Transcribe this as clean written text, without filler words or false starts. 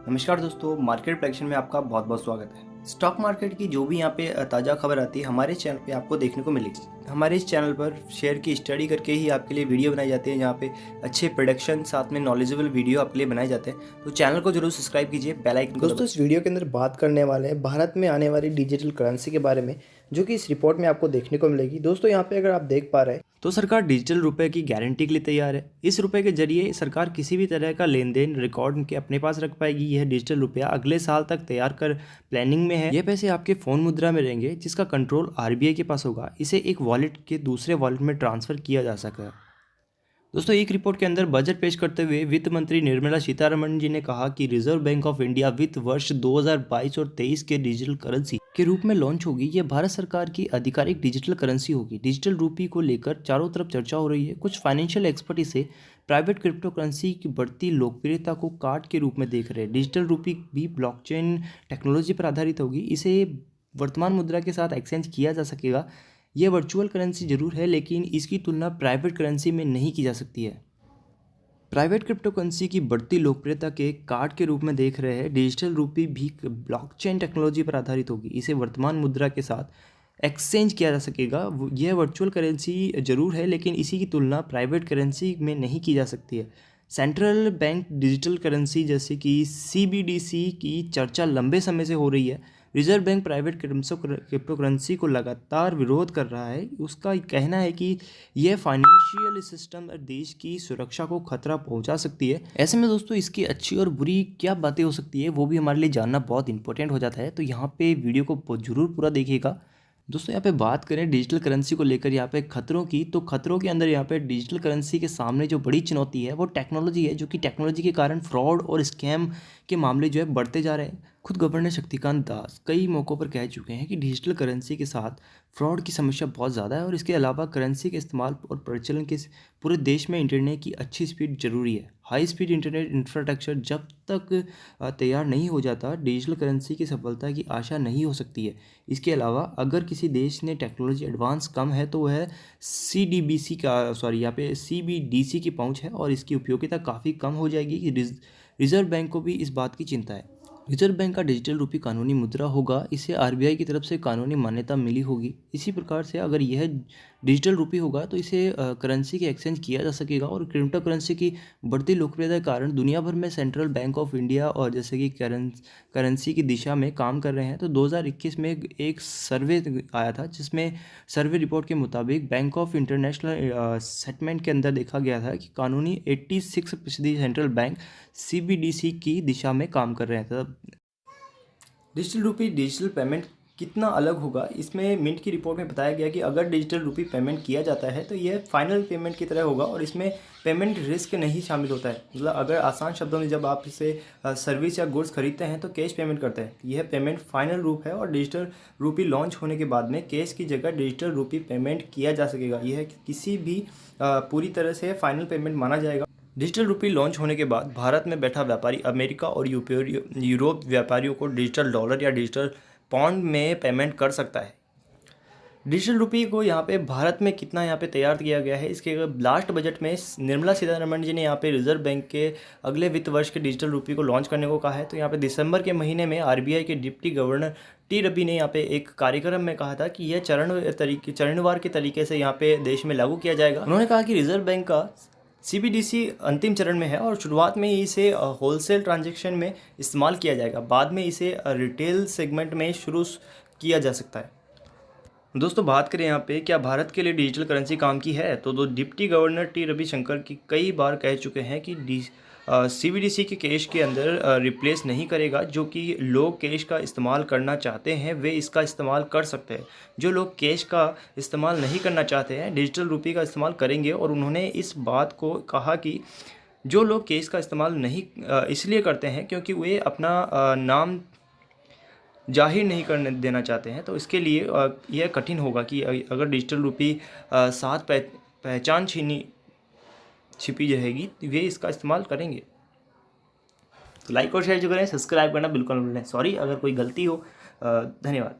नमस्कार दोस्तों, market prediction में आपका बहुत बहुत स्वागत है। स्टॉक मार्केट की जो भी यहाँ पे ताज़ा खबर आती है हमारे चैनल पे आपको देखने को मिलेगी। हमारे इस चैनल पर शेयर की स्टडी करके ही आपके लिए वीडियो बनाई जाती है, जहाँ पे अच्छे प्रोडक्शन साथ में नॉलेजेबल वीडियो आपके लिए बनाए जाते हैं। तो चैनल को जरूर सब्सक्राइब कीजिए, बेल आइकन को दोस्तों इस वीडियो के अंदर बात करने वाले हैं भारत में आने वाली डिजिटल करेंसी के बारे में, जो कि इस रिपोर्ट में आपको देखने को मिलेगी। दोस्तों यहाँ पे अगर आप देख पा रहे हैं तो सरकार डिजिटल रुपए की गारंटी के लिए तैयार है। इस रुपए के जरिए सरकार किसी भी तरह का लेन देन रिकॉर्ड के अपने पास रख पाएगी। यह डिजिटल रुपया अगले साल तक तैयार कर प्लानिंग में है। यह पैसे आपके फ़ोन मुद्रा में रहेंगे, जिसका कंट्रोल आरबीआई के पास होगा। इसे एक वॉलेट के दूसरे वॉलेट में ट्रांसफ़र किया जा सकता है। दोस्तों एक रिपोर्ट के अंदर बजट पेश करते हुए वित्त मंत्री निर्मला सीतारमण जी ने कहा कि रिजर्व बैंक ऑफ इंडिया वित्त वर्ष 2022 और 23 के डिजिटल करेंसी के रूप में लॉन्च होगी। यह भारत सरकार की आधिकारिक डिजिटल करेंसी होगी। डिजिटल रूपी को लेकर चारों तरफ चर्चा हो रही है। कुछ फाइनेंशियल एक्सपर्ट इसे प्राइवेट क्रिप्टो करेंसी की बढ़ती लोकप्रियता को कार्ड के रूप में देख रहे हैं। डिजिटल रूपी भी ब्लॉकचेन टेक्नोलॉजी पर आधारित होगी। इसे वर्तमान मुद्रा के साथ एक्सचेंज किया जा सकेगा। यह वर्चुअल करेंसी जरूर है, लेकिन इसकी तुलना प्राइवेट करेंसी में नहीं की जा सकती है। प्राइवेट क्रिप्टो करेंसी की बढ़ती लोकप्रियता के कार्ड के रूप में देख रहे हैं। डिजिटल रूपी भी ब्लॉकचेन टेक्नोलॉजी पर आधारित होगी। इसे वर्तमान मुद्रा के साथ एक्सचेंज किया जा सकेगा। यह वर्चुअल करेंसी जरूर है, लेकिन इसी की तुलना प्राइवेट करेंसी में नहीं की जा सकती है। सेंट्रल बैंक डिजिटल करेंसी जैसे कि सीबीडीसी की चर्चा लंबे समय से हो रही है। Reserve bank private crypto currency को लगातार विरोध कर रहा है। उसका कहना है कि यह फाइनेंशियल सिस्टम और देश की सुरक्षा को खतरा पहुंचा सकती है। ऐसे में दोस्तों इसकी अच्छी और बुरी क्या बातें हो सकती है वो भी हमारे लिए जानना बहुत इंपॉर्टेंट हो जाता है। तो यहाँ पे वीडियो को जरूर पूरा देखिएगा। दोस्तों यहाँ पे बात करें डिजिटल करेंसी को लेकर यहाँ पे खतरों की, तो खतरों के अंदर यहाँ पे डिजिटल करेंसी के सामने जो बड़ी चुनौती है वो टेक्नोलॉजी है, जो कि टेक्नोलॉजी के कारण फ्रॉड और स्कैम के मामले जो है बढ़ते जा रहे हैं। खुद गवर्नर शक्तिकांत दास कई मौक़ों पर कह चुके हैं कि डिजिटल करेंसी के साथ फ्रॉड की समस्या बहुत ज़्यादा है, और इसके अलावा करेंसी के इस्तेमाल और प्रचलन के पूरे देश में इंटरनेट की अच्छी स्पीड जरूरी है। हाई स्पीड इंटरनेट इंफ्रास्ट्रक्चर जब तक तैयार नहीं हो जाता, डिजिटल करेंसी की सफलता की आशा नहीं हो सकती है। इसके अलावा अगर किसी देश ने टेक्नोलॉजी एडवांस कम है तो वह सीबीडीसी की पहुंच है, और इसकी उपयोगिता काफ़ी कम हो जाएगी। रिजर्व बैंक को भी इस बात की चिंता है। रिजर्व बैंक का डिजिटल रूपी कानूनी मुद्रा होगा। इसे आरबीआई की तरफ से कानूनी मान्यता मिली होगी। इसी प्रकार से अगर यह डिजिटल रूपी होगा तो इसे करेंसी के एक्सचेंज किया जा सकेगा। और क्रिप्टो करेंसी की बढ़ती लोकप्रियता के कारण दुनिया भर में सेंट्रल बैंक ऑफ इंडिया और जैसे कि करेंसी की दिशा में काम कर रहे हैं। तो 2021 में एक सर्वे आया था, जिसमें सर्वे रिपोर्ट के मुताबिक बैंक ऑफ इंटरनेशनल सेटलमेंट के अंदर देखा गया था कि कानूनी 86% सेंट्रल बैंक सीबीडीसी की दिशा में काम कर रहे हैं। डिजिटल रूपी डिजिटल पेमेंट कितना अलग होगा, इसमें मिंट की रिपोर्ट में बताया गया कि अगर डिजिटल रूपी पेमेंट किया जाता है तो यह फाइनल पेमेंट की तरह होगा, और इसमें पेमेंट रिस्क नहीं शामिल होता है। मतलब अगर आसान शब्दों में जब आप इसे सर्विस या गुड्स खरीदते हैं तो कैश पेमेंट करते हैं, यह पेमेंट फाइनल रूप है। और डिजिटल रूपी लॉन्च होने के बाद में कैश की जगह डिजिटल रूपी पेमेंट किया जा सकेगा। यह किसी भी पूरी तरह से फाइनल पेमेंट माना जाएगा। डिजिटल रूपी लॉन्च होने के बाद भारत में बैठा व्यापारी अमेरिका और यूरोप व्यापारियों को डिजिटल डॉलर या डिजिटल पॉन्ड में पेमेंट कर सकता है। डिजिटल रूपी को यहाँ पे भारत में कितना यहाँ पे तैयार किया गया है, इसके लास्ट बजट में निर्मला सीतारमण जी ने यहाँ पे रिजर्व बैंक के अगले वित्त वर्ष के डिजिटल रूपी को लॉन्च करने को कहा है। तो यहाँ पे दिसंबर के महीने में आरबीआई के डिप्टी गवर्नर टी रवि ने यहाँ पे एक कार्यक्रम में कहा था कि यह चरणवार के तरीके से यहाँ पे देश में लागू किया जाएगा। उन्होंने कहा कि रिजर्व बैंक का सीबीडीसी अंतिम चरण में है, और शुरुआत में ही इसे होलसेल ट्रांजैक्शन में इस्तेमाल किया जाएगा। बाद में इसे रिटेल सेगमेंट में शुरू किया जा सकता है। दोस्तों बात करें यहाँ पे क्या भारत के लिए डिजिटल करेंसी काम की है, तो डिप्टी गवर्नर टी रविशंकर की कई बार कह चुके हैं कि सीबीडीसी के कैश के अंदर रिप्लेस नहीं करेगा। जो कि लोग कैश का इस्तेमाल करना चाहते हैं वे इसका इस्तेमाल कर सकते हैं। जो लोग कैश का इस्तेमाल नहीं करना चाहते हैं डिजिटल रूपी का इस्तेमाल करेंगे। और उन्होंने इस बात को कहा कि जो लोग कैश का इस्तेमाल नहीं इसलिए करते हैं क्योंकि वे अपना नाम जाहिर नहीं करने देना चाहते हैं, तो इसके लिए यह कठिन होगा कि अगर डिजिटल रूपी साथ पहचान छिपी रहेगी तो वे इसका इस्तेमाल करेंगे। तो लाइक और शेयर जो करें, सब्सक्राइब करना बिल्कुल न भूलें। सॉरी अगर कोई गलती हो। धन्यवाद।